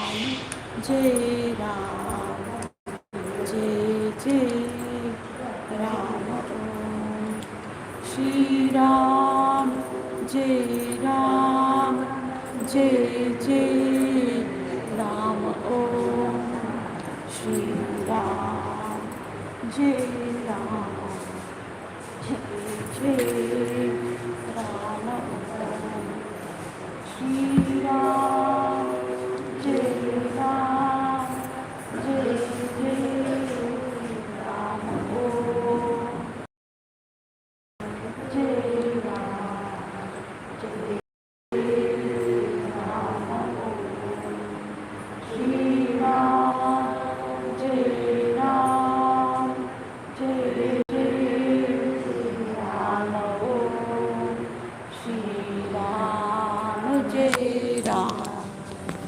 जय राम जय जय राम ओम श्री राम जय राम जय जय राम ओम श्री राम जय राम जय जय राम ओम श्री राम जय राम जय जय राम ओम जय राम जय राम ओम श्री राम जय राम जय जय राम ओम श्री राम जय राम जय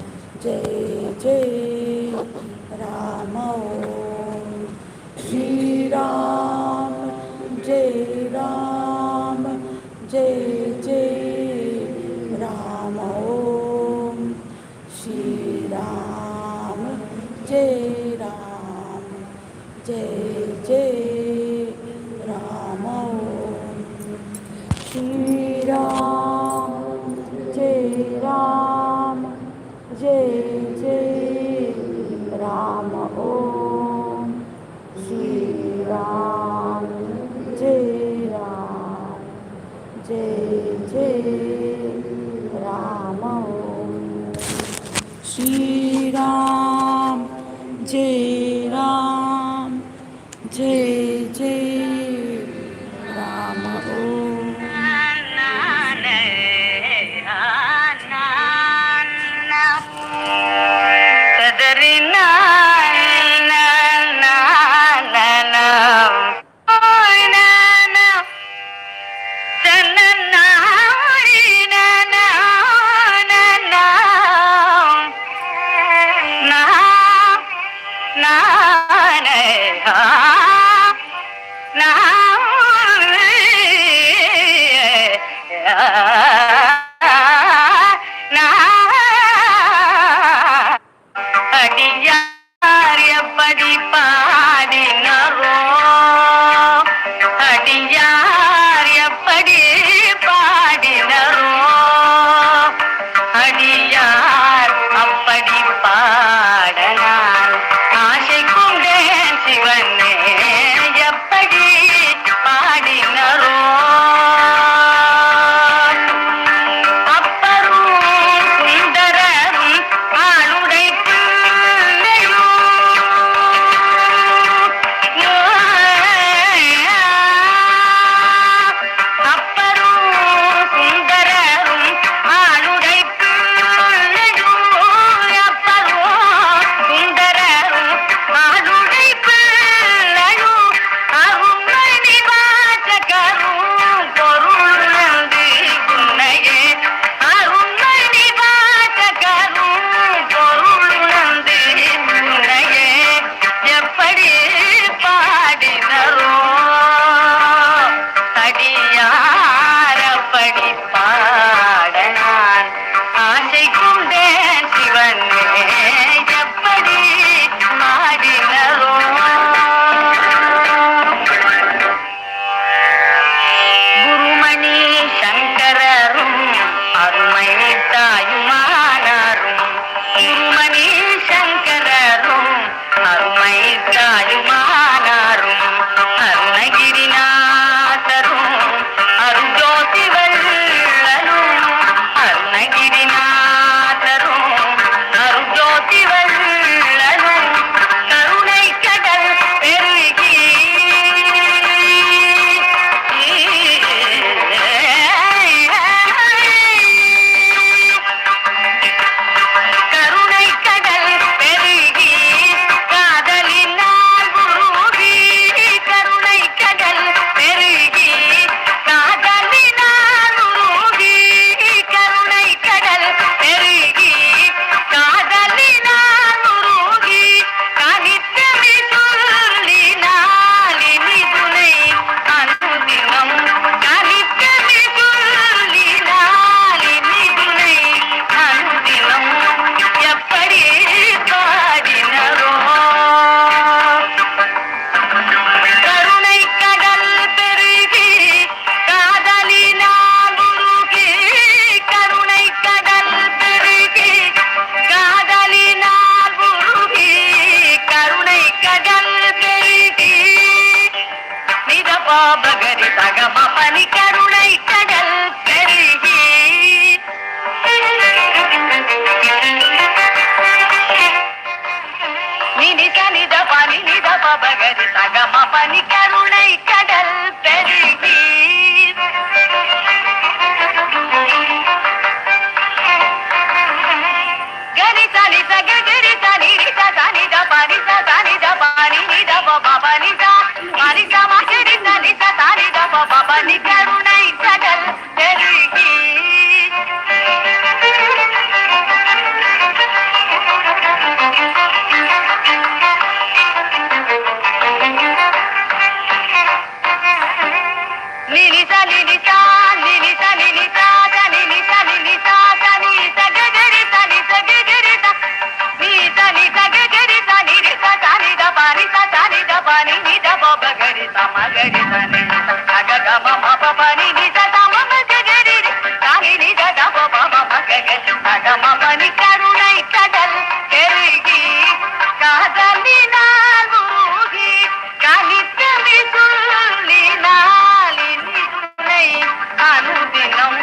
जय राम ओम श्री राम जय राम जय जय राम ओम श्री राम जय राम जय जय राम ओम श्री राम जय राम जय जय राम ओम श्री राम जय राम जय जय राम ओम श्री राम जय राम जय जय राम ओम பகரி சகம பனி கருணை கடல் பெருகி கரி சனி சக கரி சனி ரிச சனி த பனி ச சனி த பனி நி த ப பனி ச பனி ச ம கரி சனி ச சனி த ப பனி கருணை கடல் பெருகி கருணை கடல் பெருகி காதலினால் உருகி கனித்தமி சொல்லினால் இனிதுனை அனுதினம்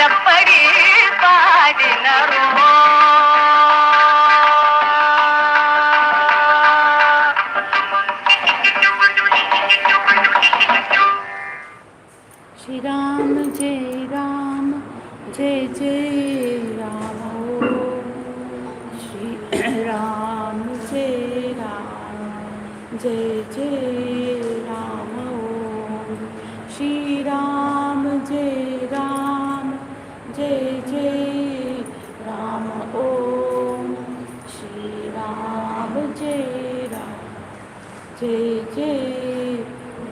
எப்படி பாடினரோ श्री राम जय राम जय जय राम श्री राम जय राम जय जय राम श्री राम जय राम जय जय राम ओम श्री राम जय राम जय जय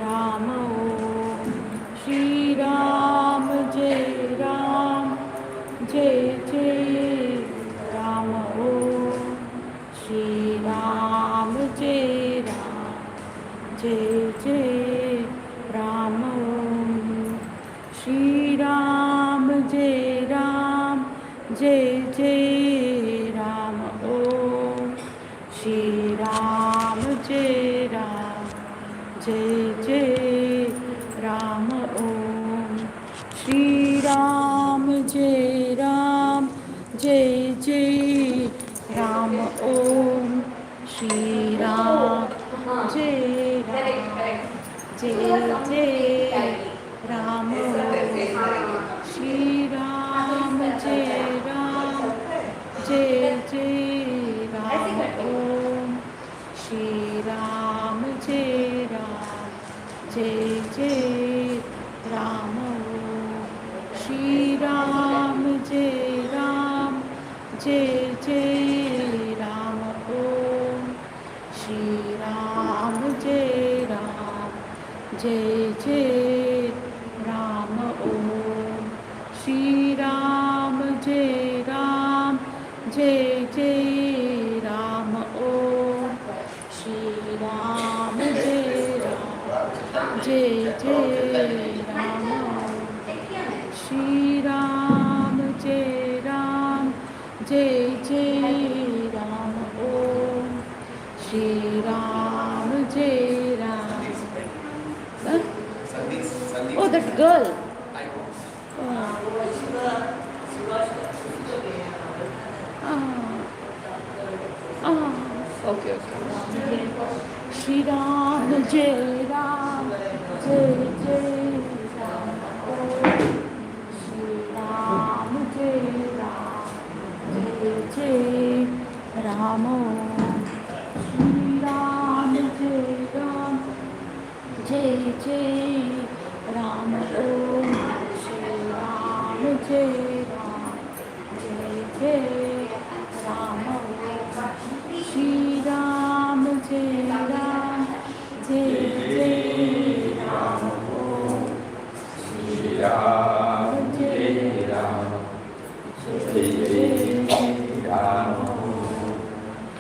राम ओम श्री राम जय राम जय जय राम ओम श्री राम जय राम जय जय राम ओम श्री राम जय राम जय जय राम ओम श्री राम जय राम जय जय राम ओम श्री राम जय राम जय जय राम ओम श्री राम जय राम जय जय राम ओम श्री राम जय राम जय जय राम ओम श्री राम जय राम जय जय राम ओम श्री राम जय राम जय जय राम ओम श्री राम जय राम जय जय राम ओम श्री राम जय राम जय जय राम ओम श्री राम जय राम जय जय राम श्री राम जय राम जय जय राम ओम श्री राम जय Ram Oh, that girl. Okay, okay. Shri Ram Jai Ram Jai Jai Ram Shri Ram Jai Ram Jai Jai Ram Shri Ram Jai Ram Jai Jai Ram Om Shri Ram Jai Ram Jai Jai Ram Shri Ram Jai Ram Jai Jai Ram Om Shri Ram Jai Ram Jai Jai Ram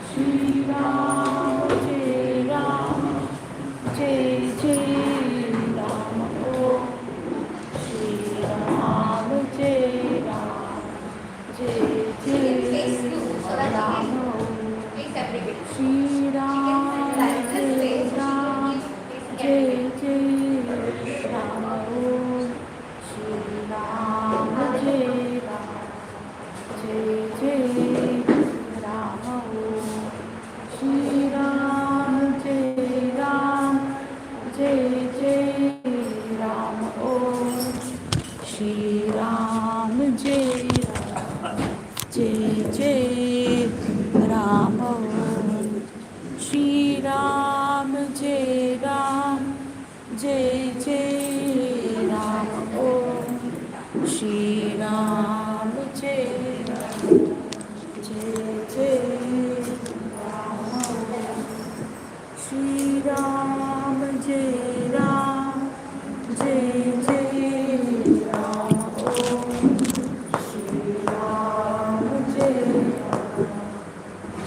Shri Ram Jai Ram Jai Jai Ram Om Shri Ram Jai Ram Jai Jai Ram Shri Ram Jai Ram Jai Jai Ram Om Shri Ram Jai Ram Jai Jai Ram Om Shri Ram Jai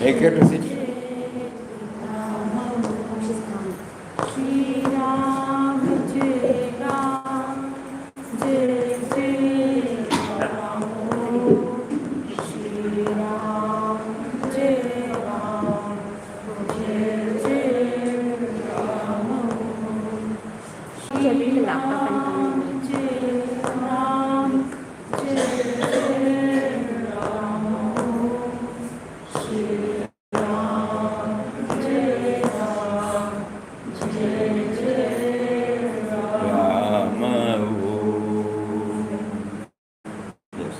Make her to sit. Shri Ram, Jai Ram, Jai Jai Ram. Shri Ram, Jai Ram, Jai Jai Ram. Shri Ram, Jai Ram, Jai Jai Ram. Shri Ram, Jai Ram, Jai Jai Ram. Rama. Yes.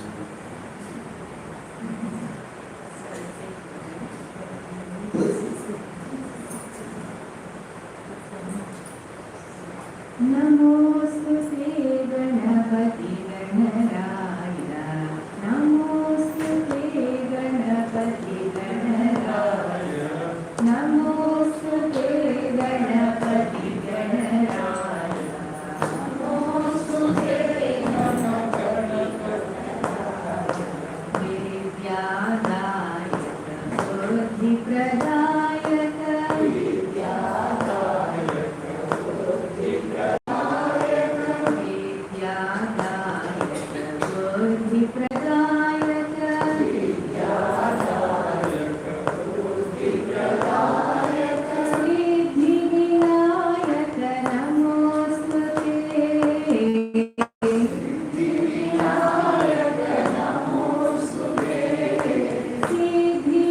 नमोस्तुते गणपति गणराय नमोस्तुते गणपति गणराय नमोस्तुते गणपति गणराय नमोस्तुते गणपति विद्यादायक बुद्धिप्रदायक सिद्धिविनायक नमोस्तुते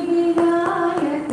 सिद्धिविनायक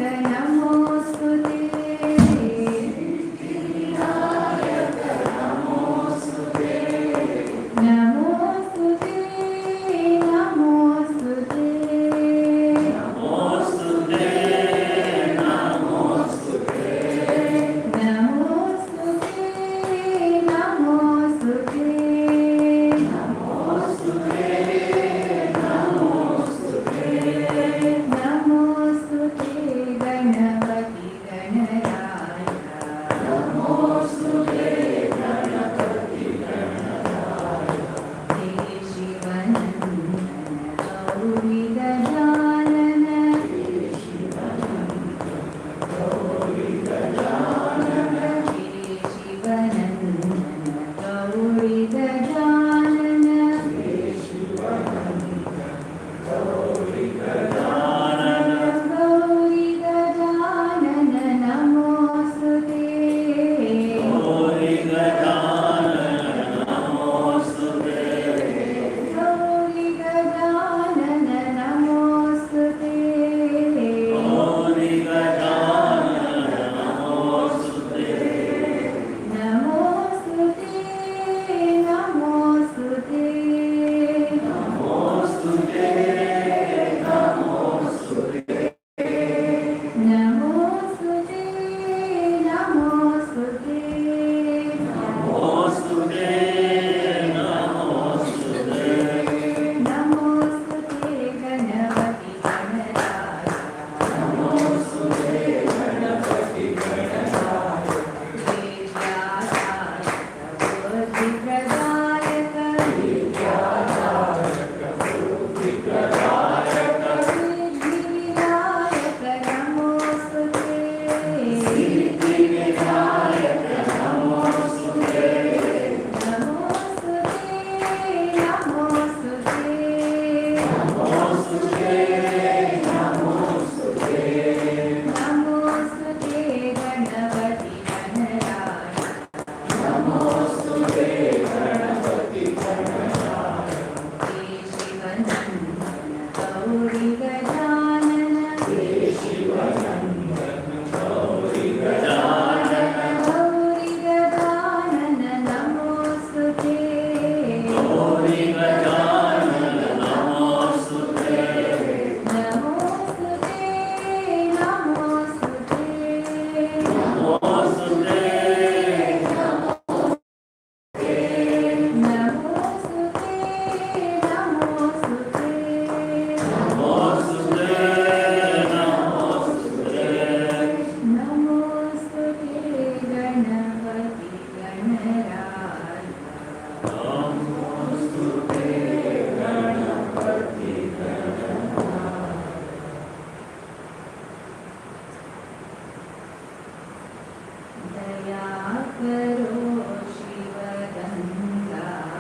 करो शिव गंगाधारी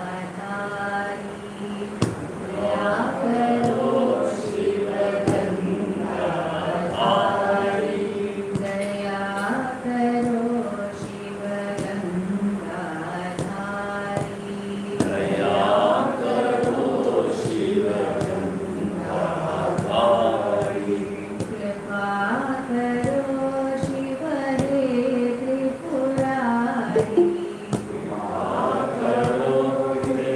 दया करो शिव गंगाधारी दया करो शिव गंगाधारी दया करो शिव गंगाधारी कृपा करो शिव रे त्रिपुरारी करो हे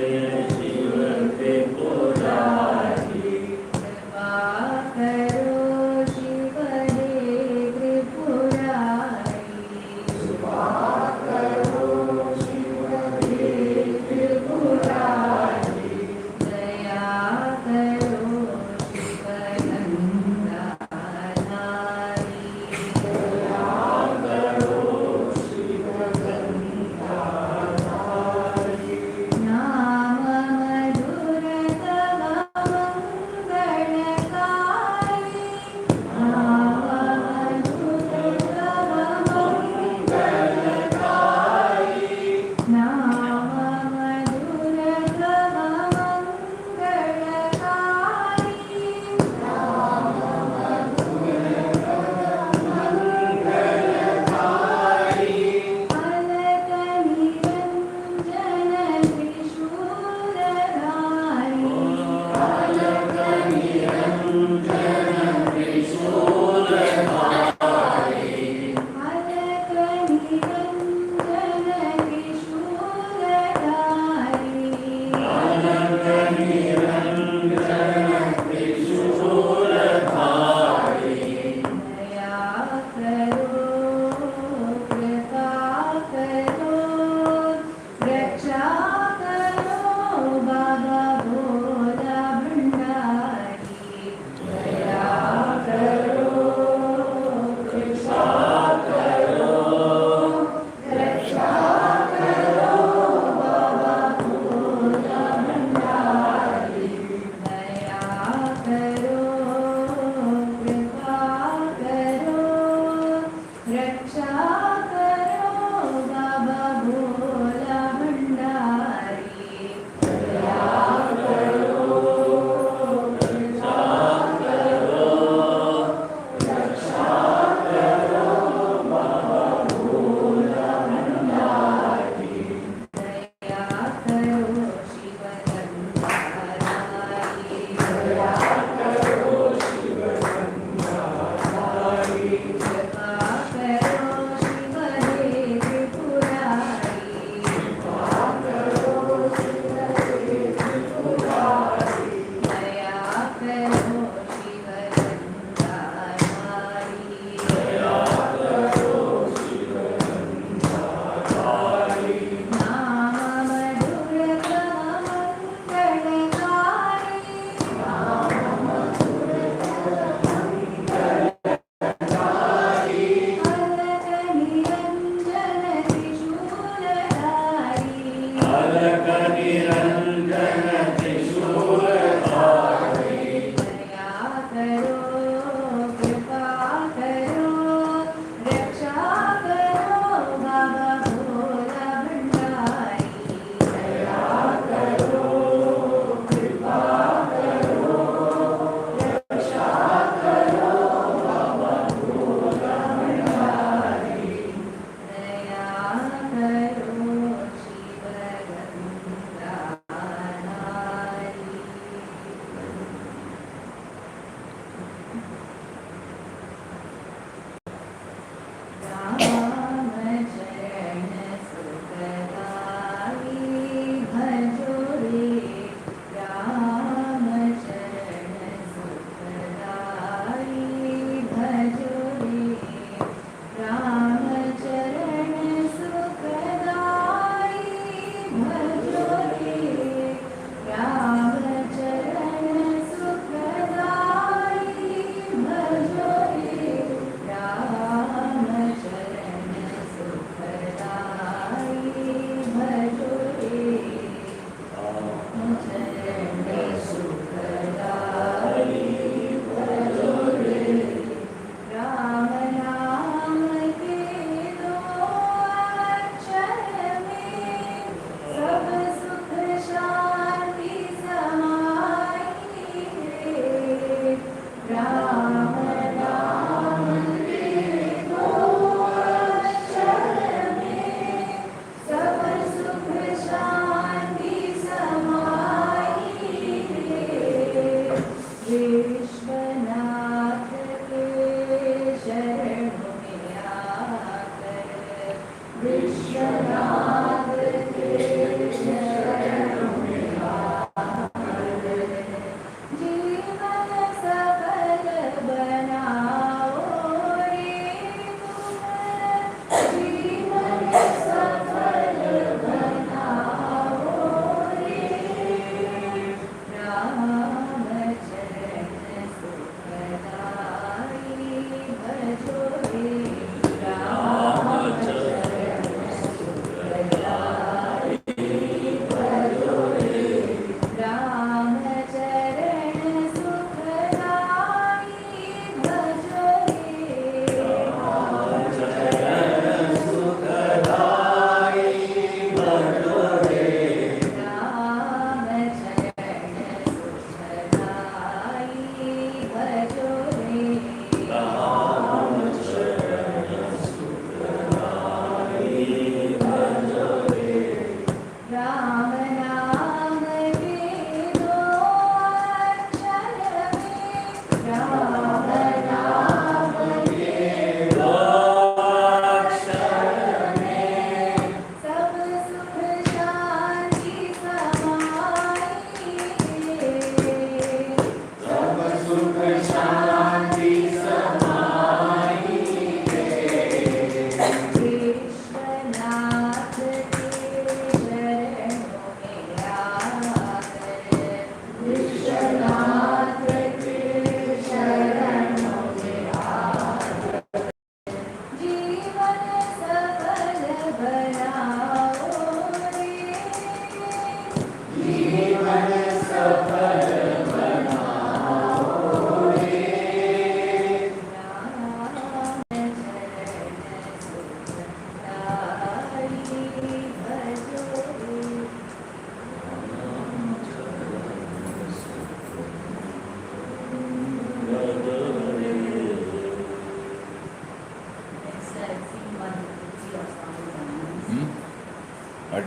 शिव त्रिपुरारी कृपा करो शिव रे त्रिपुरारी करो शिव त्रिपुरारी दया करो Shiv Gangadhari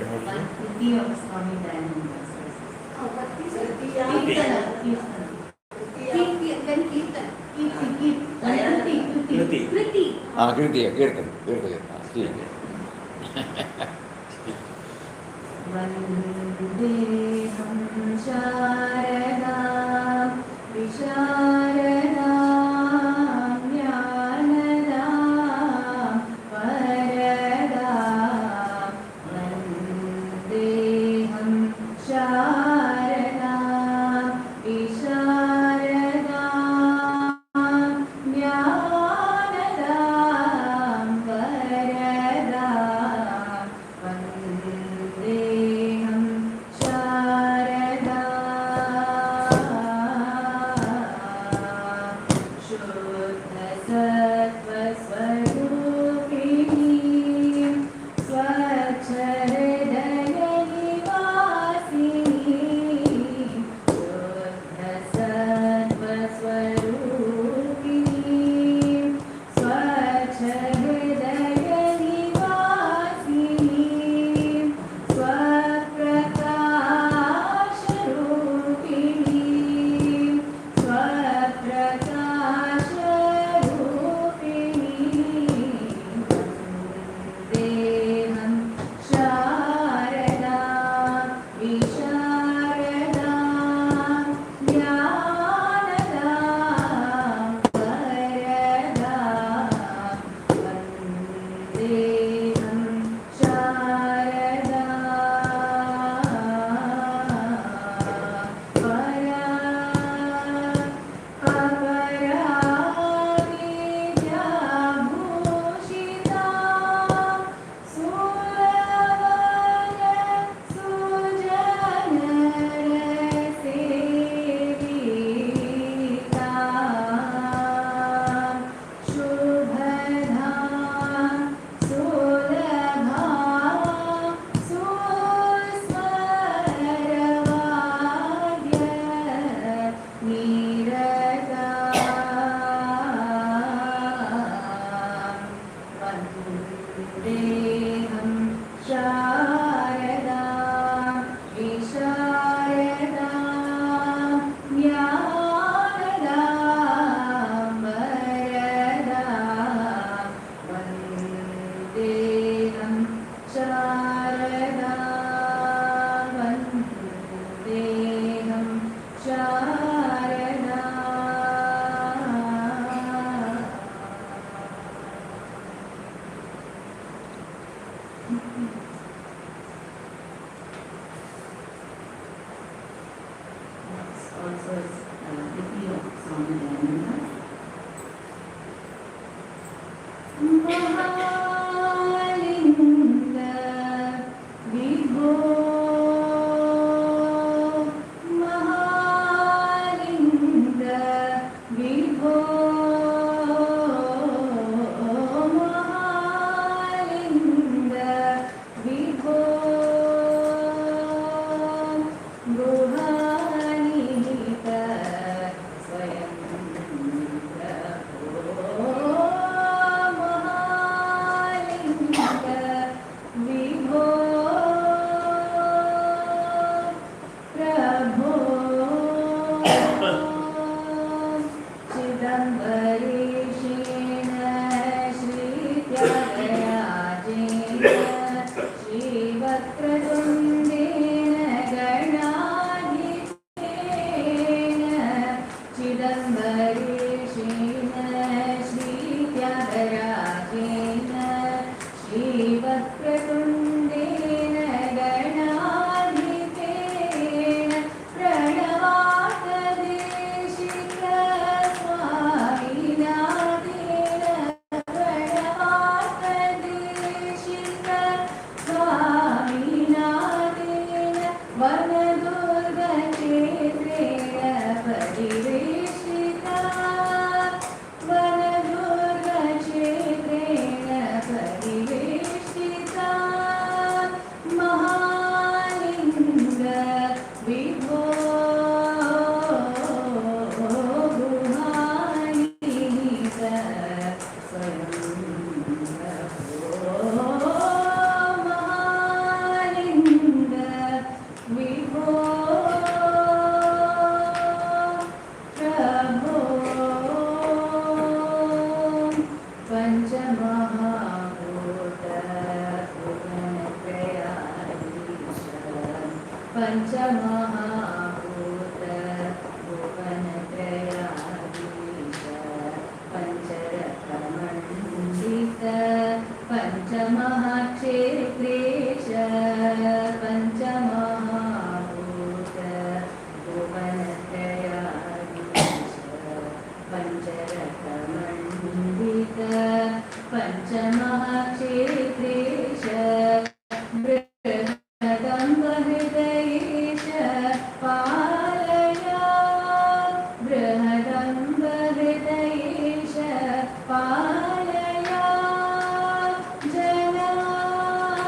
One Kriti of Swami Dayananda. Vandeham Sharada Visharada Jnanada Parada Vandeham Sharada Visharada Jnanada Parada Vandeham Sharada Shuddha Sattva Swarupini Swachha Hridaya Nivasini Shuddha Sattva Swarupini Swachha Hridaya Nivasini Swaprakash-rupini Vandeham Sharada Visharada Jnanada Parada Vandeham Sharada Aparavijabhushita Suravana Sujanarasevita Shubhadha Sulabha Susmaravadya Nirata Vandeham Sharada Visharada Jnanada Parada Vandeham Sharada Vandeham Sharada Also is Kriti of Swami Dayananda. Mahalinga Vibho Mahalinga Vibho Mahalinga Vibho Guhanita Swayam Prabho पञ्चमहाभूत भुवनत्रयाधीश पञ्चमहाभूत भुवनत्रयाधीश पञ्चरत्नमण्डित पञ्चमहाक्षेत्रेश पञ्चमहाभूत भुवनत्रयाधीश पञ्चरत्नमण्डित पञ्चमहाक्षेत्रेश बृहदम्बहृदयेश पालय बृहदम्बहृदयेश पालय जनार्दन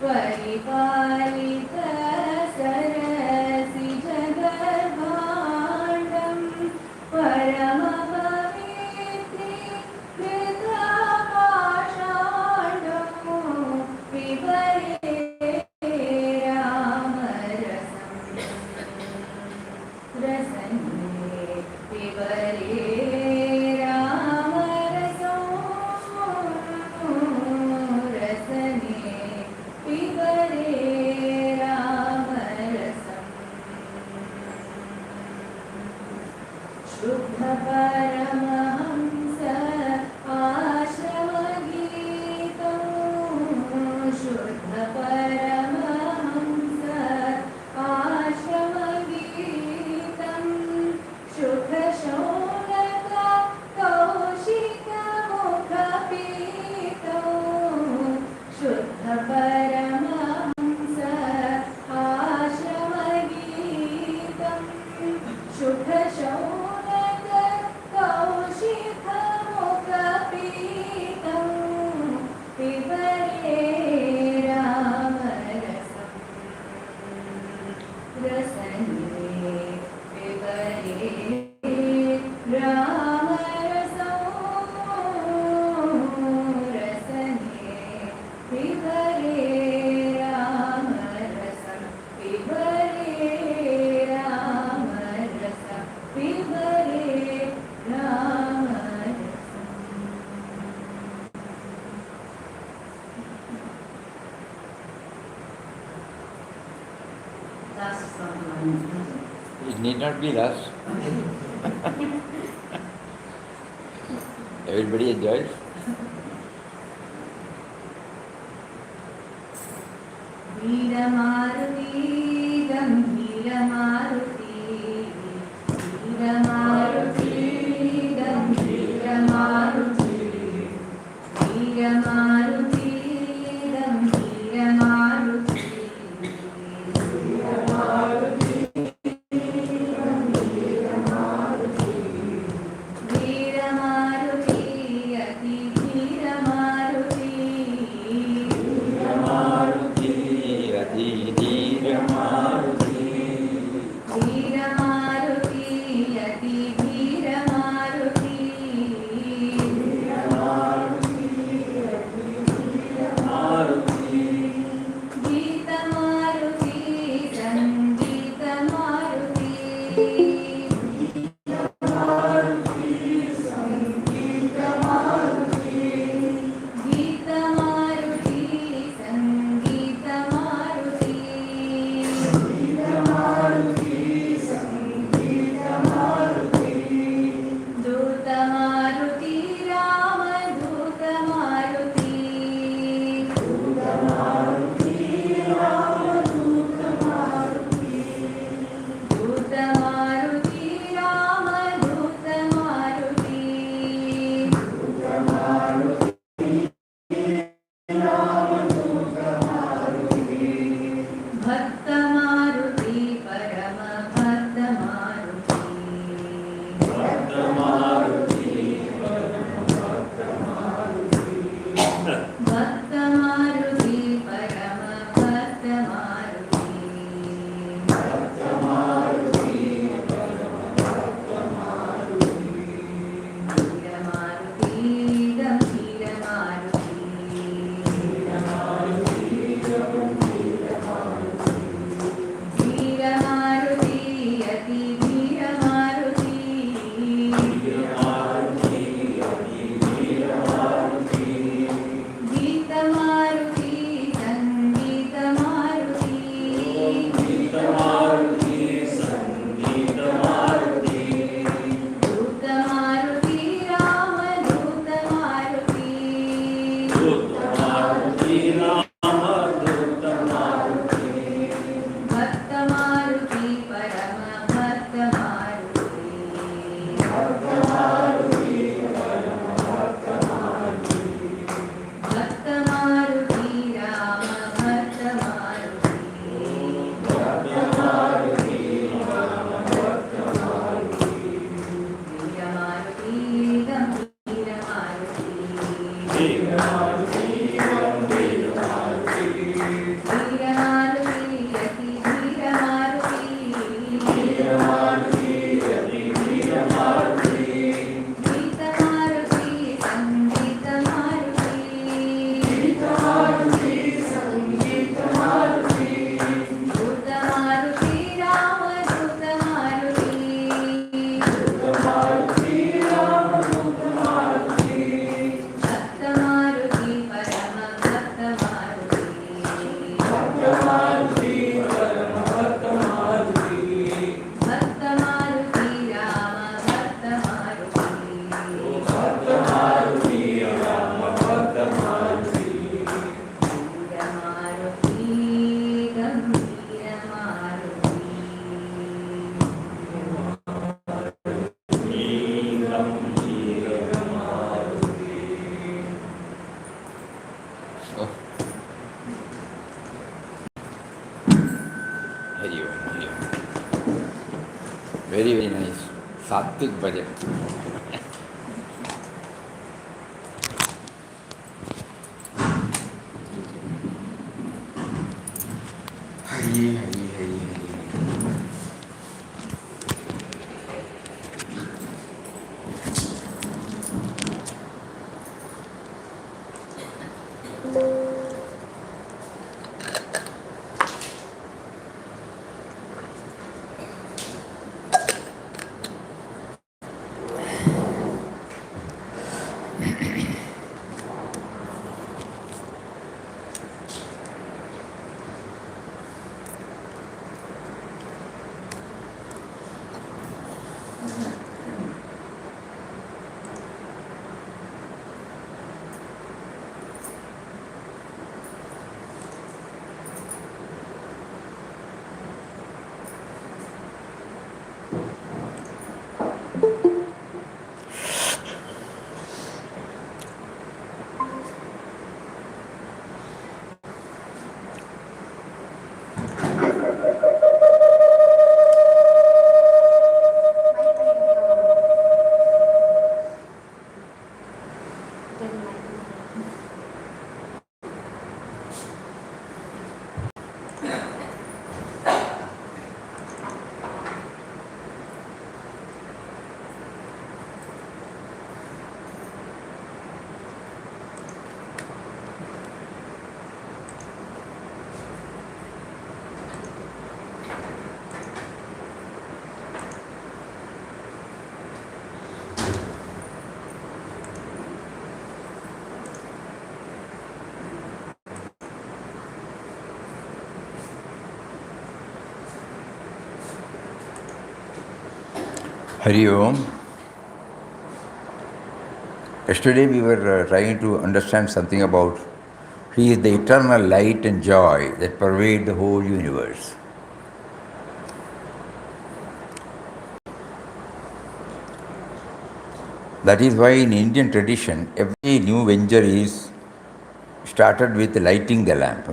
परिपालित सरसि जगद्भाण्डं परमपवित्रीकृतपाषाण्डं पिबरे रामरसम् रसने पिबरे रामरसं रसने पिबरे रामरसम् शुद्ध परमहंस आश्रमगीतं शुद्ध परमहंस आश्रमगीतं सुखशौनक कौशिकमुखपीतं शुद्ध Paramhans आश्रमगीतं सुखशौनक कौशिकमुखपीतं पिबरे रामरसम् रसने पिबरे रामरसं रसने पिबरे रामरसं पिबरे रामरसं पिबरे रामरसम् Last song. It need not be last. Everybody enjoys. वीरमारुति गम्भीरमारुति वीरमारुति गम्भीरमारुति वीरमारुति गम्भीरमारुति वीरमारुति अति धीरमारुति Maruti, Adi, Dira, भक्त मारुति राम भक्त मारुति वीर मारुति गंभीर Maruti Oh. Hari Om, Hari Om. Very, very nice. Sattvic bhajan. Hari, Hari, Hari, Hari. Hari Om. Yesterday we were trying to understand something about He is the eternal light and joy that pervade the whole universe. That is why in Indian tradition, every new venture is started with lighting the lamp,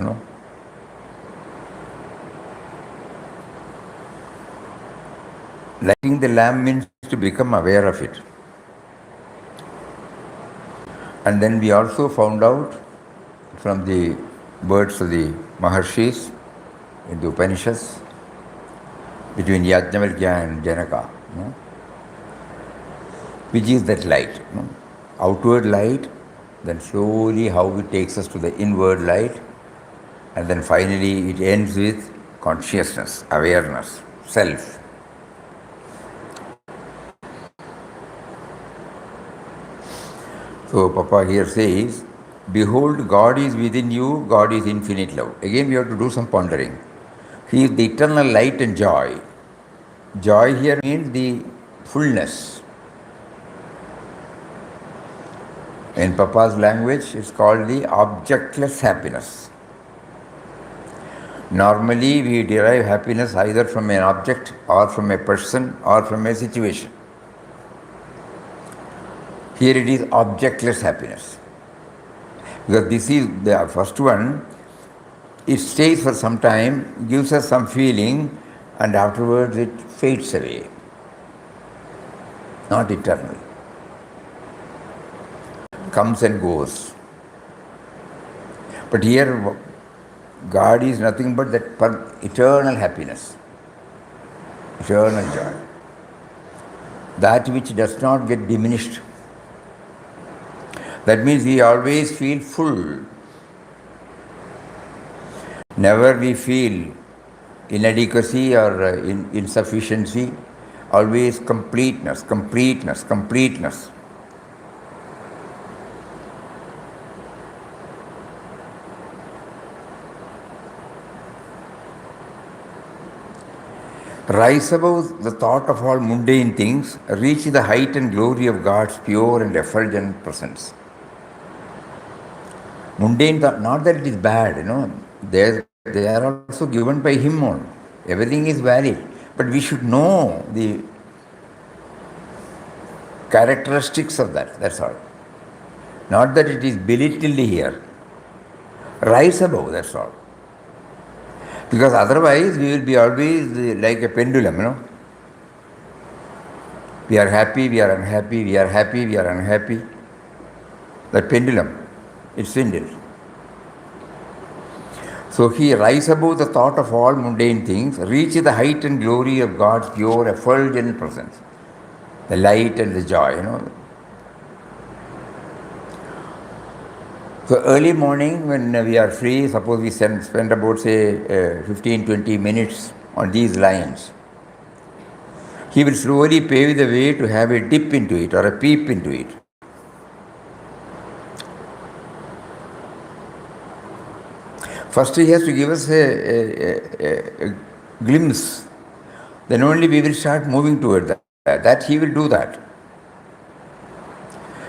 Lighting the lamp means to become aware of it. And then we also found out from the words of the Maharshis in the Upanishads, between Yajnavalkya and Janaka, which is that light. Outward light, then slowly how it takes us to the inward light, and then finally it ends with consciousness, awareness, self. So Papa here says, behold, God is within you, God is infinite love. Again we have to do some pondering. He is the eternal light and joy. Joy here means the fullness. In Papa's language, it's called the objectless happiness. Normally, we derive happiness either from an object or from a person or from a situation. Here it is objectless happiness. Because this is the first one, it stays for some time, gives us some feeling, and afterwards it fades away. Not eternal. Comes and goes. But here, God is nothing but that eternal happiness, eternal joy. That which does not get diminished. That means we always feel full. Never we feel inadequacy or insufficiency. Always completeness, completeness, completeness. Rise above the thought of all mundane things, reach the height and glory of God's pure and effulgent presence. Mundane thought, not that it is bad, they are also given by Him only. Everything is valid. But we should know the characteristics of that, that's all. Not that it is belittled here. Rise above, that's all. Because otherwise we will be always like a pendulum. We are happy, we are unhappy, we are happy, we are unhappy. That pendulum, it swindles. So he rise above the thought of all mundane things, reach the height and glory of God's pure, effulgent presence. The light and the joy. So early morning when we are free, suppose we spend about say 15-20 minutes on these lines, he will slowly pave the way to have a dip into it or a peep into it. First he has to give us a glimpse, then only we will start moving toward that. That he will do that.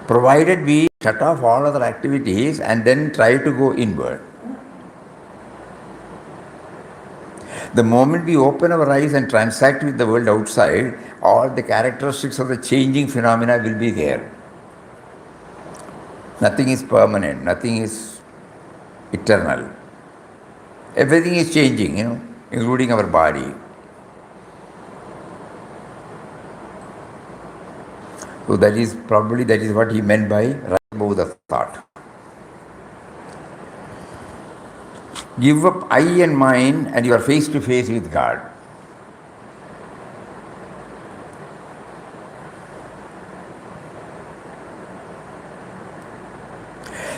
Provided we shut off all other activities and then try to go inward. The moment we open our eyes and transact with the world outside, all the characteristics of the changing phenomena will be there. Nothing is permanent, nothing is eternal. Everything is changing, including our body. So that is what he meant by right above the thought. Give up I and mine and you are face to face with God.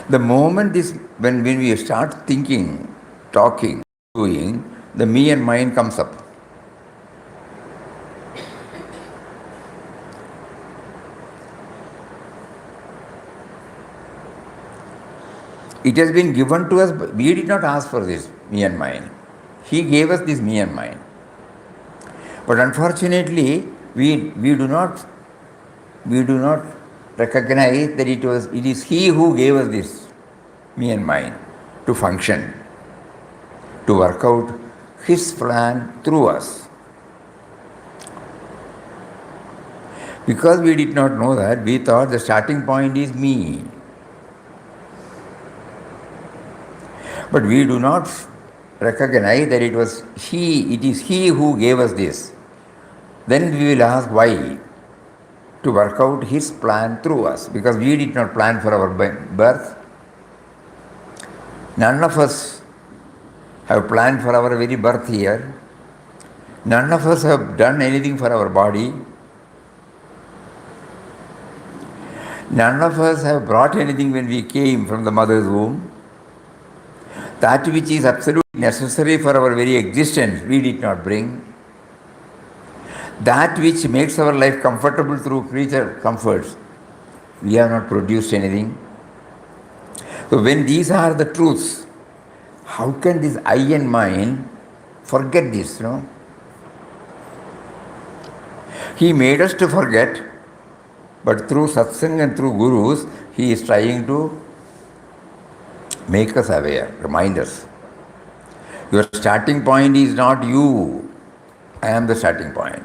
The moment when we start thinking, talking, doing, the me and mine comes up. It has been given to us, but we did not ask for this me and mine. He gave us this me and mine. But unfortunately, we do not recognize that it is He who gave us this me and mine to function, to work out His plan through us. Because we did not know that, we thought the starting point is me. But we do not recognize that it is He who gave us this. Then we will ask why? To work out His plan through us. Because we did not plan for our birth. None of us have planned for our very birth here. None of us have done anything for our body. None of us have brought anything when we came from the mother's womb. That which is absolutely necessary for our very existence, we did not bring. That which makes our life comfortable through creature comforts, we have not produced anything. So when these are the truths, how can this I and mine forget this, He made us to forget, but through satsang and through gurus, He is trying to make us aware, remind us. Your starting point is not you. I am the starting point.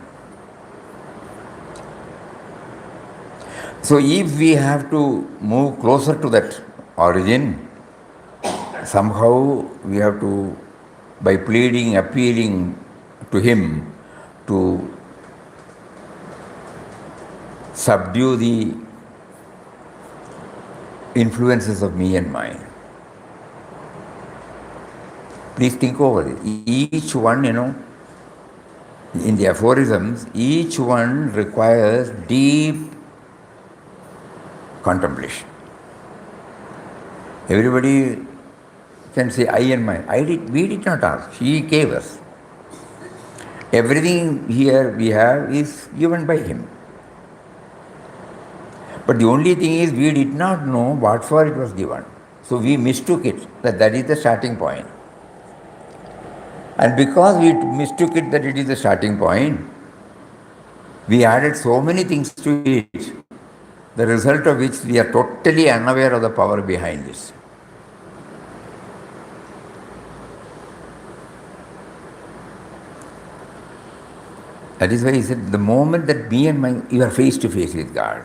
So if we have to move closer to that origin, somehow we have to, by pleading, appealing to Him, to subdue the influences of me and mine. Please think over it. Each one, in the aphorisms, each one requires deep contemplation. Everybody can say I and mine. We did not ask. He gave us. Everything here we have is given by Him. But the only thing is we did not know what for it was given. So we mistook it, that is the starting point. And because we mistook it that it is the starting point, we added so many things to it, the result of which we are totally unaware of the power behind this. That is why he said, the moment that me and my, you are face to face with God.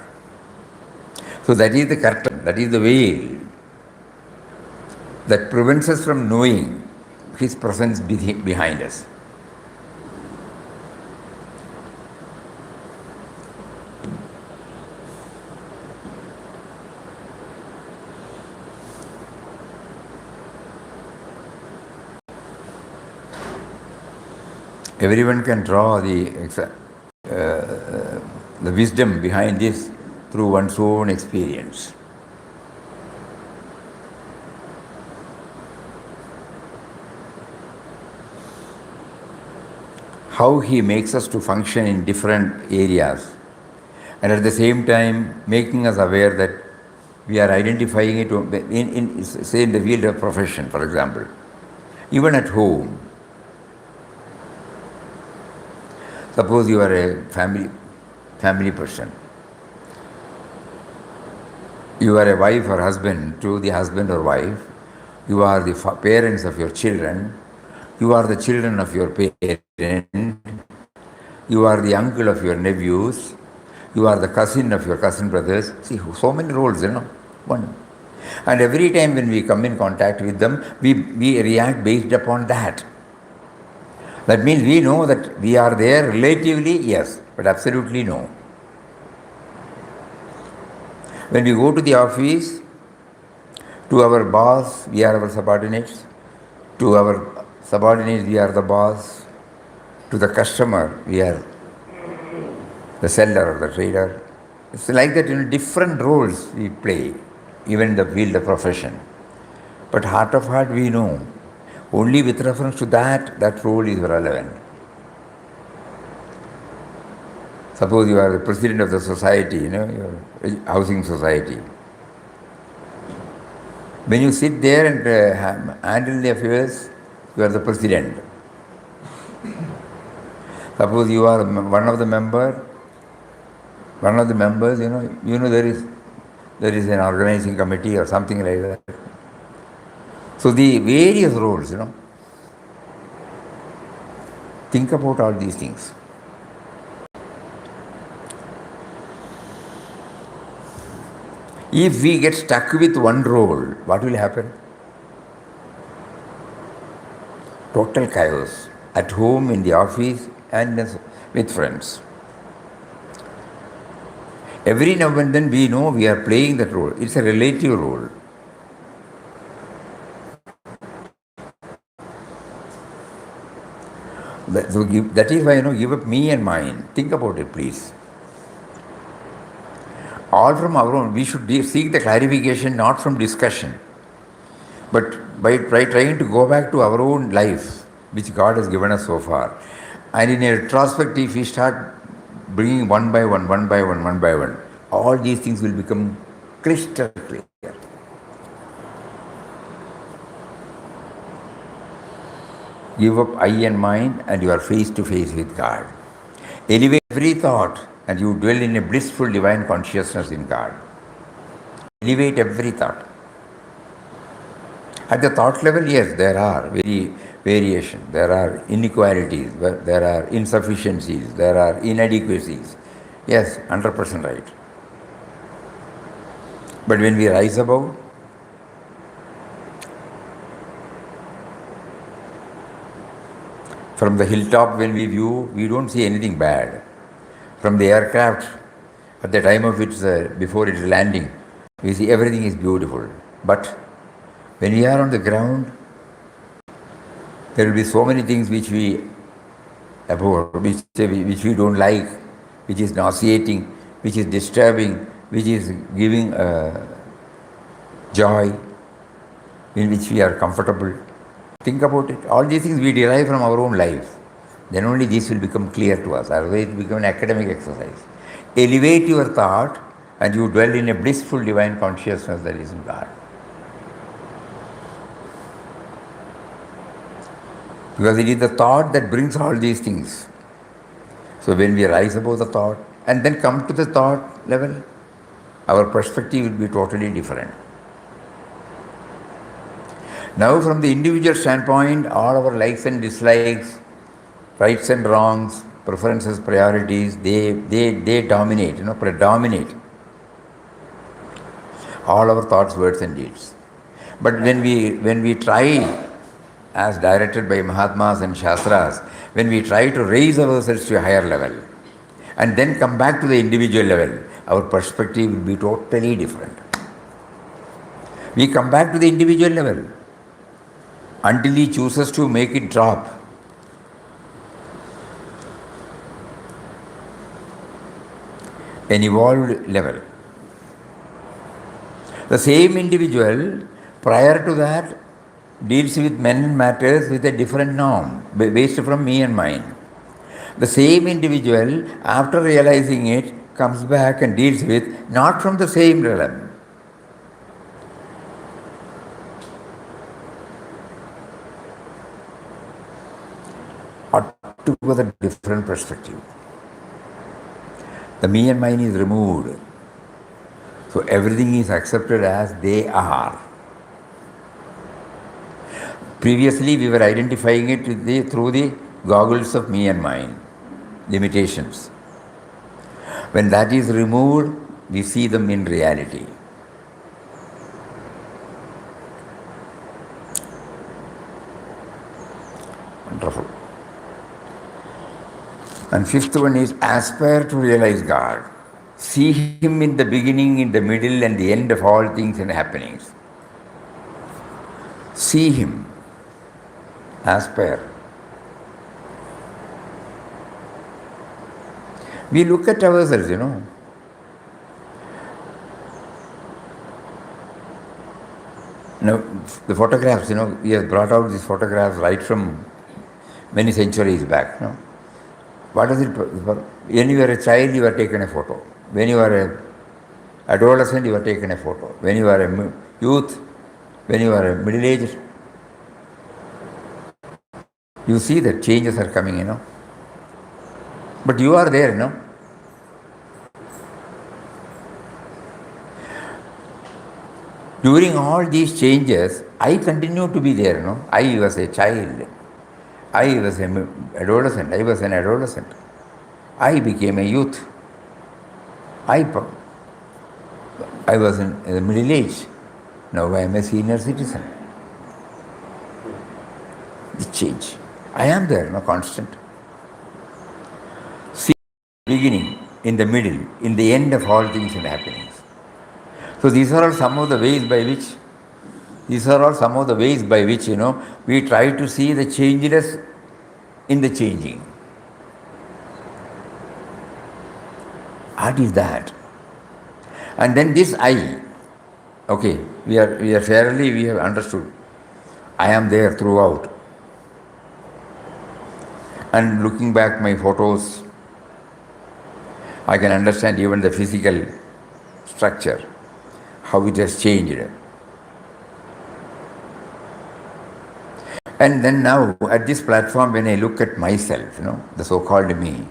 So that is the curtain, that is the veil that prevents us from knowing His presence behind us. Everyone can draw the wisdom behind this through one's own experience. How He makes us to function in different areas, and at the same time making us aware that we are identifying it say in the field of profession, for example, even at home. Suppose you are a family person. You are a wife or husband to the husband or wife. You are the parents of your children. You are the children of your parents. You are the uncle of your nephews. You are the cousin of your cousin brothers. See, so many roles, one. And every time when we come in contact with them, we react based upon that. That means we know that we are there relatively, yes, but absolutely no. When we go to the office, to our boss, we are our subordinates. To our subordinates, we are the boss. To the customer, we are the seller or the trader. It's like that, different roles we play, even in the field of profession. But heart of heart, we know. Only with reference to that role is relevant. Suppose you are the president of the society, your housing society. When you sit there and handle the affairs, you are the president. Suppose you are one of the members, there is an organizing committee or something like that. So the various roles, think about all these things. If we get stuck with one role, what will happen? Total chaos at home, in the office, and with friends. Every now and then we know we are playing that role. It's a relative role. That is why, give up me and mine. Think about it, please. All from our own. We should seek the clarification not from discussion, but by trying to go back to our own life, which God has given us so far. And in a retrospective, we start bringing one by one, all these things will become crystal clear. Give up I and mine, and you are face to face with God. Elevate every thought, and you dwell in a blissful divine consciousness in God. Elevate every thought. At the thought level, yes, there are variation, there are inequalities, there are insufficiencies, there are inadequacies. Yes, 100% right. But when we rise above, from the hilltop when we view, we don't see anything bad. From the aircraft, at the time of before its landing, we see everything is beautiful. But when we are on the ground, there will be so many things which we abhor, which we don't like, which is nauseating, which is disturbing, which is giving joy, in which we are comfortable. Think about it. All these things we derive from our own life. Then only this will become clear to us. Otherwise it will become an academic exercise. Elevate your thought and you dwell in a blissful divine consciousness that is in God. Because it is the thought that brings all these things. So when we rise above the thought and then come to the thought level, our perspective will be totally different. Now from the individual standpoint, all our likes and dislikes, rights and wrongs, preferences, priorities, they dominate, predominate all our thoughts, words and deeds. But when we try, as directed by Mahatmas and Shastras, when we try to raise ourselves to a higher level and then come back to the individual level, our perspective will be totally different. We come back to the individual level until he chooses to make it drop. An evolved level. The same individual, prior to that, deals with men and matters with a different norm, based from me and mine. The same individual, after realizing it, comes back and deals with not from the same realm. Altogether different perspective. The me and mine is removed. So everything is accepted as they are. Previously, we were identifying it through the goggles of me and mine, limitations. When that is removed, we see them in reality. Wonderful. And fifth one is aspire to realize God. See Him in the beginning, in the middle, and the end of all things and happenings. See Him. Aspire. We look at ourselves, Now, the photographs, we have brought out these photographs right from many centuries back. What is it? When you were a child, you were taken a photo. When you are an adolescent, you were taken a photo. When you are a youth, when you are a middle-aged, you see that changes are coming, But you are there, During all these changes, I continue to be there, I was a child. I was an adolescent. I was an adolescent. I became a youth. I was in the middle age. Now I am a senior citizen. The change. I am there, constant. See, beginning, in the middle, in the end of all things and happenings. So these are all some of the ways by which, we try to see the changeless in the changing. What is that? And then this I, okay, we have understood. I am there throughout. And looking back my photos, I can understand even the physical structure, how it has changed. And then now, at this platform, when I look at myself, the so-called me,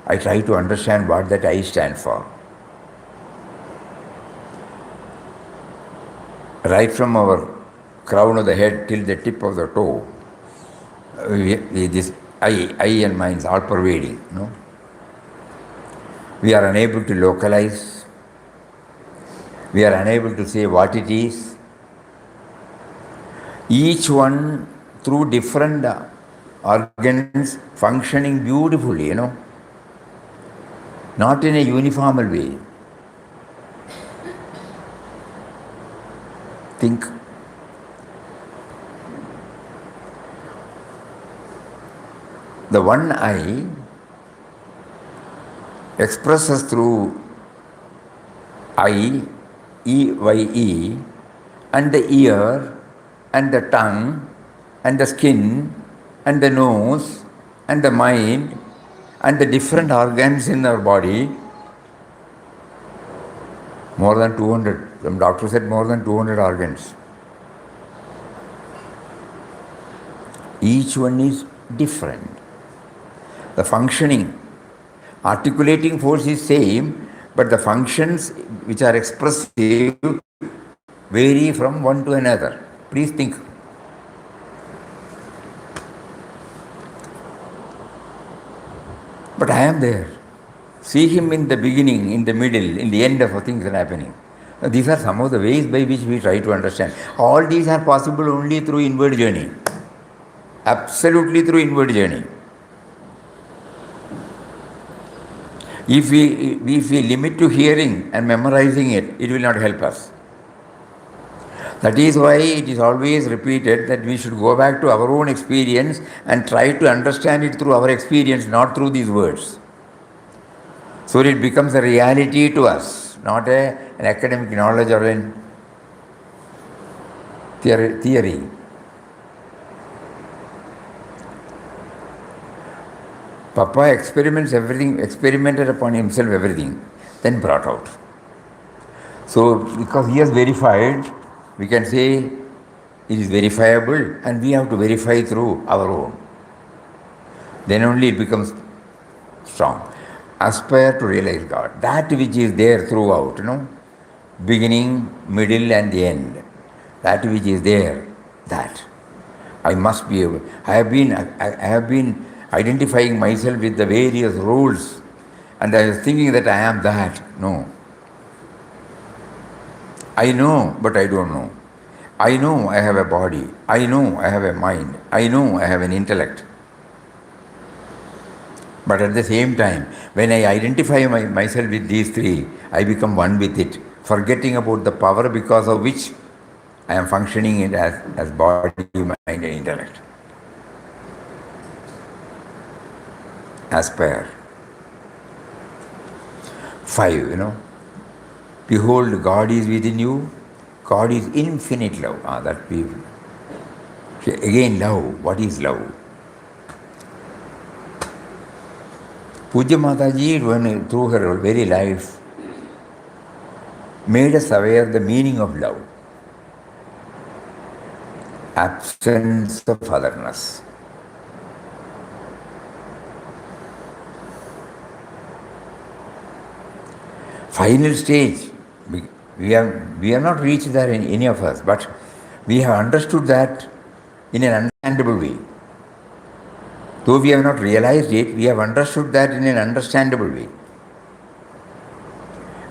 I try to understand what that I stand for. Right from our crown of the head till the tip of the toe, this I and mine is all pervading. We are unable to localize. We are unable to say what it is. Each one through different organs functioning beautifully, not in a uniform way. Think. The one eye expresses through eye, E-Y-E, and the ear, and the tongue, and the skin, and the nose, and the mind, and the different organs in our body. More than 200. Some doctor said more than 200 organs. Each one is different. The functioning, articulating force is same, but the functions which are expressive vary from one to another. Please think. But I am there. See him in the beginning, in the middle, in the end of things that are happening. Now, these are some of the ways by which we try to understand. All these are possible only through inward journey. Absolutely through inward journey. If we limit to hearing and memorizing it, it will not help us. That is why it is always repeated that we should go back to our own experience and try to understand it through our experience, not through these words. So it becomes a reality to us, not an academic knowledge or a theory. Papa experimented upon himself everything, then brought out. So because he has verified, we can say it is verifiable and we have to verify through our own. Then only it becomes strong. Aspire to realize God. That which is there throughout, beginning, middle and the end. That which is there, that. I must be able. I have been identifying myself with the various roles and I was thinking that I am that. No. I know, but I don't know. I know I have a body. I know I have a mind. I know I have an intellect. But at the same time, when I identify myself with these three, I become one with it, forgetting about the power because of which I am functioning it as body, mind and intellect. Aspire. 5, Behold, God is within you. God is infinite love. That we again love. What is love? Puja Mataji, through her very life, made us aware of the meaning of love. Absence of otherness. Final stage, we have not reached there in any of us, but we have understood that in an understandable way. Though we have not realized it, we have understood that in an understandable way.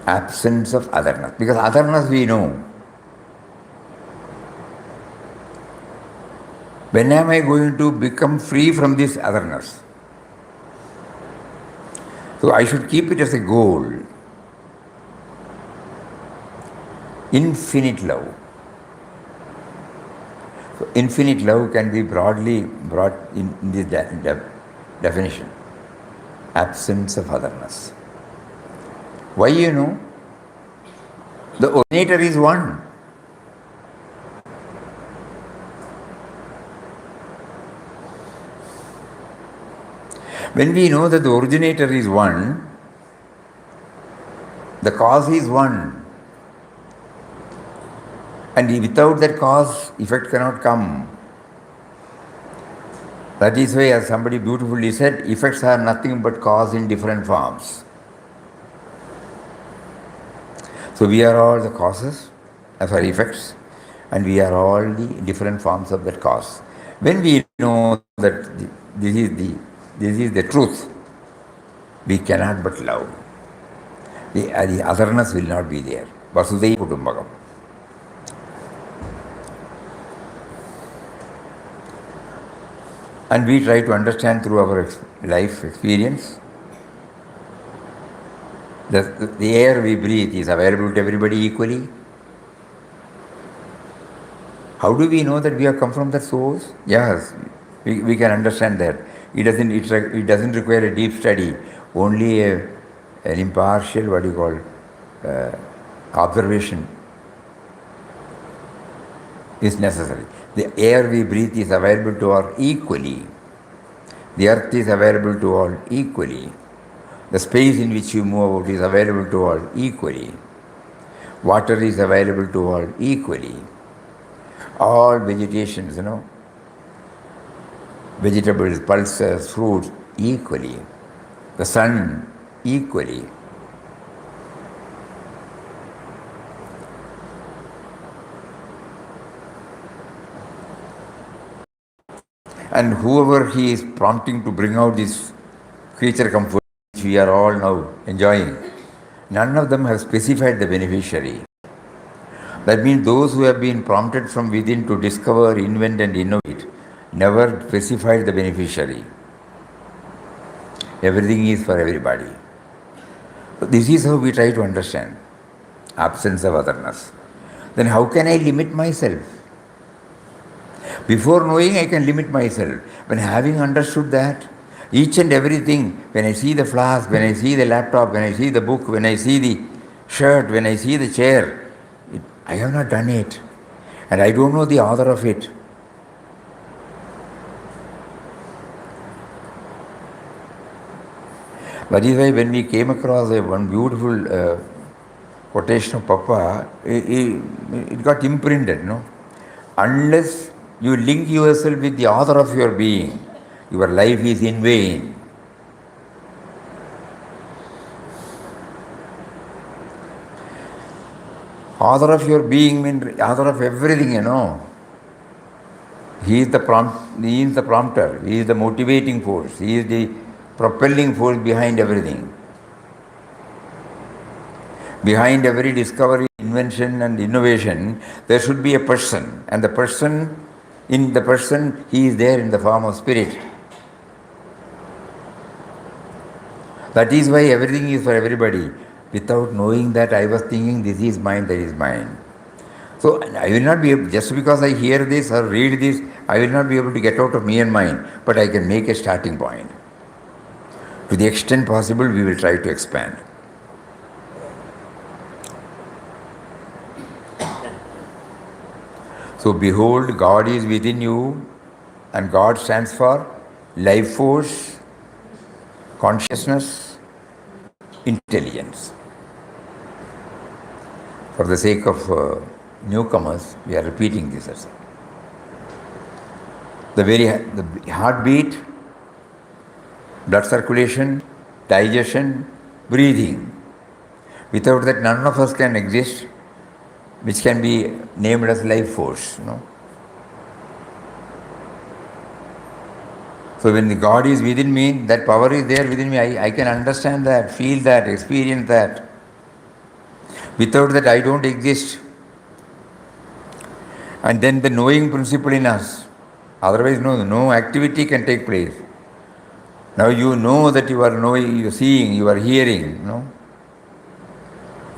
Absence of otherness. Because otherness we know. When am I going to become free from this otherness? So I should keep it as a goal. Infinite love. So infinite love can be broadly brought in this definition. Absence of otherness. Why The originator is one. When we know that the originator is one, the cause is one. And without that cause, effect cannot come. That is why, as somebody beautifully said, effects are nothing but cause in different forms. So we are all the causes, effects, and we are all the different forms of that cause. When we know that this is the truth, we cannot but love. The otherness will not be there. Vasudhaiva Kutumbakam. And we try to understand through our life experience. The air we breathe is available to everybody equally. How do we know that we have come from that source? Yes, we can understand that. It doesn't require a deep study. Only an impartial, observation is necessary. The air we breathe is available to all equally. The earth is available to all equally. The space in which you move about is available to all equally. Water is available to all equally. All vegetations, vegetables, pulses, fruits equally, the sun equally. And whoever he is prompting to bring out this creature comfort, which we are all now enjoying, none of them have specified the beneficiary. That means those who have been prompted from within to discover, invent, and innovate never specified the beneficiary. Everything is for everybody. So this is how we try to understand absence of otherness. Then how can I limit myself? Before knowing, I can limit myself. When having understood that, each and everything, when I see the flask, when I see the laptop, when I see the book, when I see the shirt, when I see the chair, I have not done it. And I don't know the author of it. That is why when we came across one beautiful quotation of Papa, it got imprinted, no? Unless you link yourself with the author of your being, your life is in vain. Author of your being means author of everything, you know. He is the prompter, he is the motivating force, he is the propelling force behind everything. Behind every discovery, invention and innovation, there should be a person. And in the person, he is there in the form of spirit. That is why everything is for everybody. Without knowing that, I was thinking this is mine, that is mine. So I will not be able, just because I hear this or read this, I will not be able to get out of me and mine, but I can make a starting point. To the extent possible, we will try to expand. So behold, God is within you, and God stands for life force, consciousness, intelligence. For the sake of newcomers, we are repeating this as the heartbeat, blood circulation, digestion, breathing. Without that, none of us can exist, which can be named as life force. So when the God is within me, that power is there within me, I can understand that, feel that, experience that. Without that, I don't exist. And then the knowing principle in us. Otherwise, no activity can take place. Now you know that you are knowing, you are seeing, you are hearing.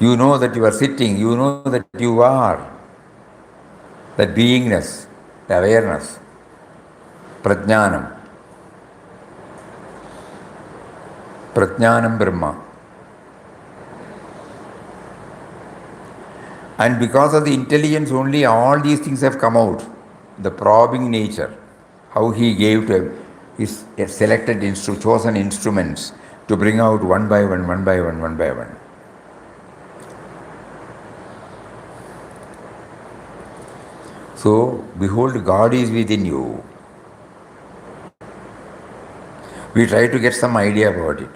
You know that you are sitting, you know that you are. That beingness, the awareness, prajnanam. Prajnanam Brahma. And because of the intelligence only, all these things have come out. The probing nature, how he gave to his selected chosen instruments to bring out one by one, one by one, one by one. So, behold, God is within you. We try to get some idea about it.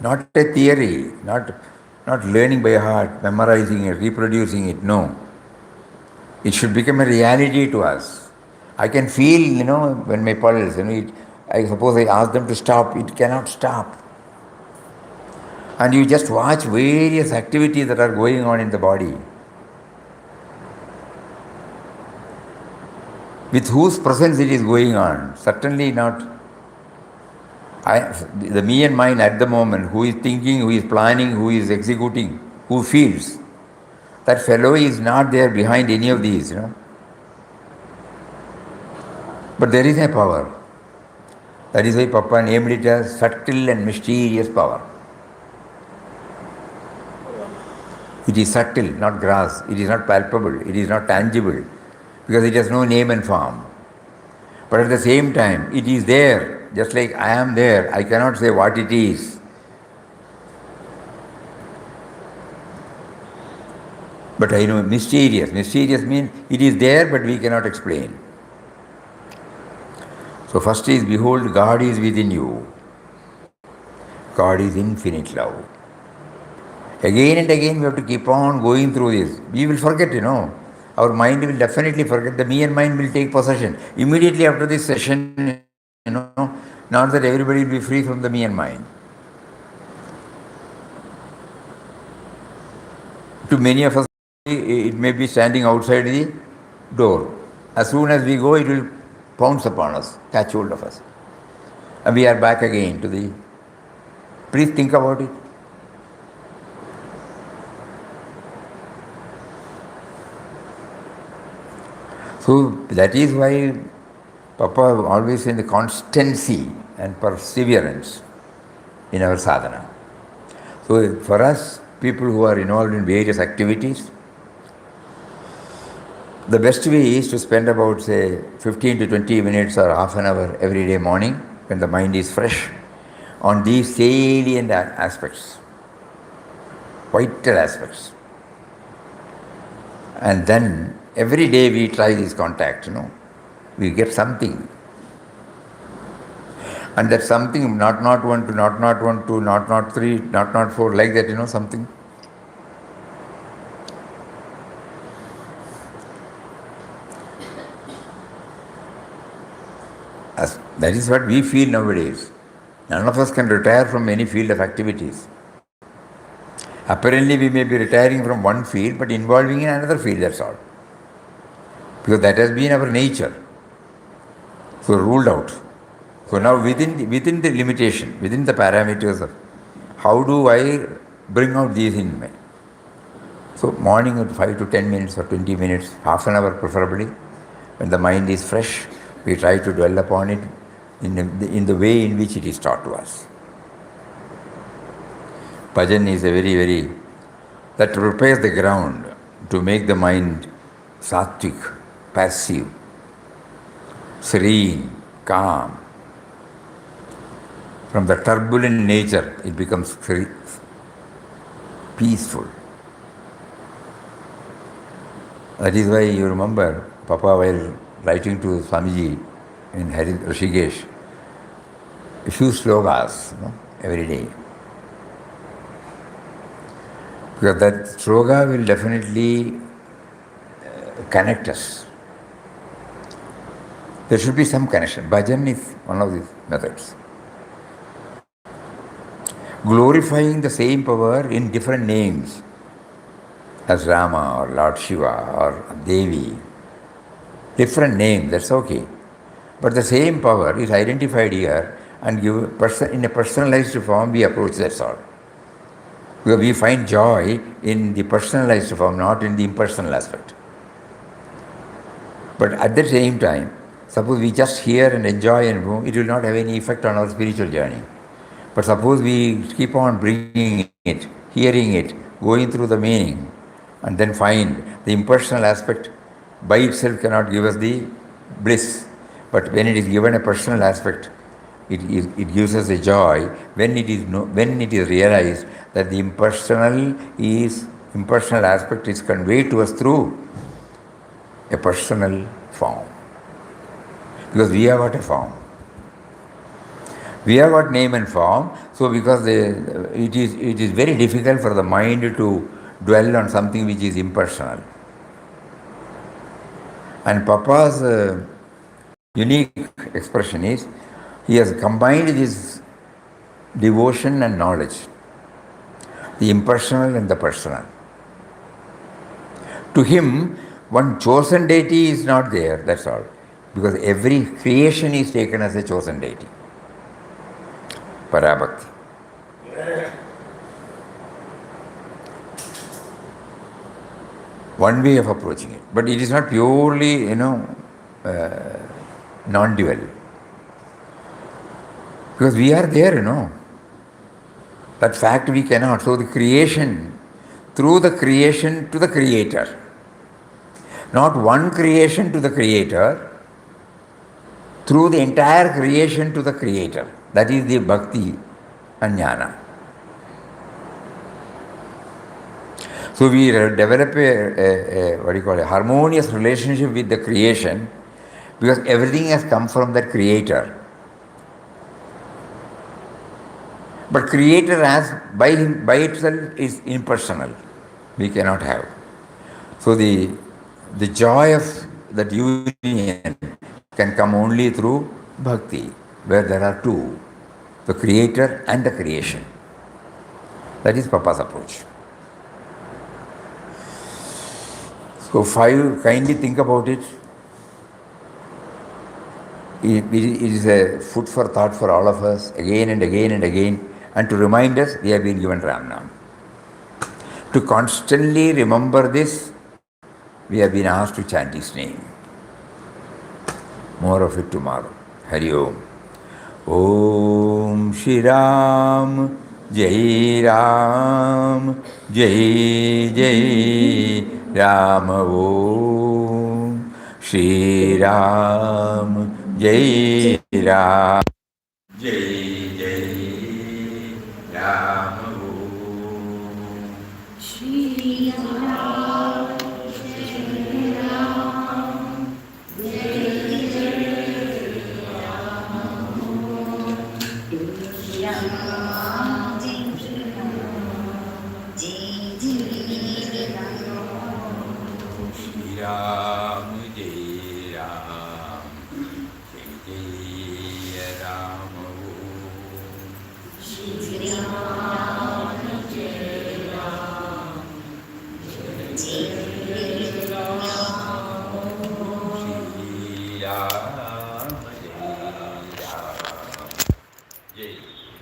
Not a theory, not learning by heart, memorizing it, reproducing it, no. It should become a reality to us. I can feel, when my pulse, I suppose I ask them to stop, it cannot stop. And you just watch various activities that are going on in the body. With whose presence it is going on? Certainly not the me and mine at the moment, who is thinking, who is planning, who is executing, who feels. That fellow is not there behind any of these, But there is a power. That is why Papa named it as subtle and mysterious power. It is subtle, not gross. It is not palpable. It is not tangible. Because it has no name and form. But at the same time, it is there. Just like I am there, I cannot say what it is. But I know mysterious. Mysterious means it is there, but we cannot explain. So first is behold, God is within you. God is infinite love. Again and again we have to keep on going through this. We will forget, Our mind will definitely forget. The me and mind will take possession. Immediately after this session, not that everybody will be free from the me and mind. To many of us, it may be standing outside the door. As soon as we go, it will pounce upon us, catch hold of us. And we are back again to the. Please think about it. So that is why Papa always in the constancy and perseverance in our sadhana. So for us, people who are involved in various activities, the best way is to spend about, say, 15 to 20 minutes or half an hour every day morning when the mind is fresh on these salient aspects, vital aspects. And then every day we try this contact, we get something. And that something, not 1 to not 1 to not 3, not 4, like that, something. That is what we feel nowadays. None of us can retire from any field of activities. Apparently we may be retiring from one field but involving in another field, that's all. Because that has been our nature. So ruled out. So now within the limitation, within the parameters of how do I bring out these in me? So morning at 5 to 10 minutes or 20 minutes, half an hour preferably, when the mind is fresh, we try to dwell upon it in the way in which it is taught to us. Bhajan is a very, very, that prepares the ground to make the mind sattvic, passive, serene, calm. From the turbulent nature, it becomes peaceful. That is why you remember Papa, while writing to Swamiji in Rishikesh, a few slogas every day. Because that sloga will definitely connect us. There should be some connection. Bhajan is one of these methods. Glorifying the same power in different names, as Rama or Lord Shiva or Devi. Different names, that's okay. But the same power is identified here and in a personalized form we approach, that's all. Because we find joy in the personalized form, not in the impersonal aspect. But at the same time, suppose we just hear and enjoy and go, it will not have any effect on our spiritual journey. But suppose we keep on bringing it, hearing it, going through the meaning, and then find the impersonal aspect by itself cannot give us the bliss. But when it is given a personal aspect, it gives us a joy when it is realized that the impersonal aspect is conveyed to us through a personal form. Because we have got a form. We have got name and form, so because it is very difficult for the mind to dwell on something which is impersonal. And Papa's unique expression is, he has combined this devotion and knowledge, the impersonal and the personal. To him, one chosen deity is not there, that's all. Because every creation is taken as a chosen deity. Parabhakti. One way of approaching it. But it is not purely, non-dual. Because we are there, That fact we cannot. So the creation, through the creation to the creator. Not one creation to the creator, through the entire creation to the creator. That is the bhakti and jnana. So we develop a harmonious relationship with the creation because everything has come from that creator. But creator as by itself is impersonal. We cannot have. So the joy of that union can come only through bhakti, where there are two, the creator and the creation. That is Papa's approach. So five, kindly think about it. It is a food for thought for all of us, again and again and again, and to remind us we have been given Ram Nam. To constantly remember this, we have been asked to chant his name. More of it tomorrow. Hari Om. Om Shri Ram, Jai Ram, Jai Jai Ram Om. Shri Ram, Jai Ram, Jai Jai Ram Om. Shri Ram, Jai Ram, Jai Shri Ram, Jai Ram, Jai Jai Ram Om. Shri Ram, Jai Ram, Jai Ram. Shri Ram, Jai Jai Ram Shri Ram, Jai Jai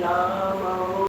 Ram.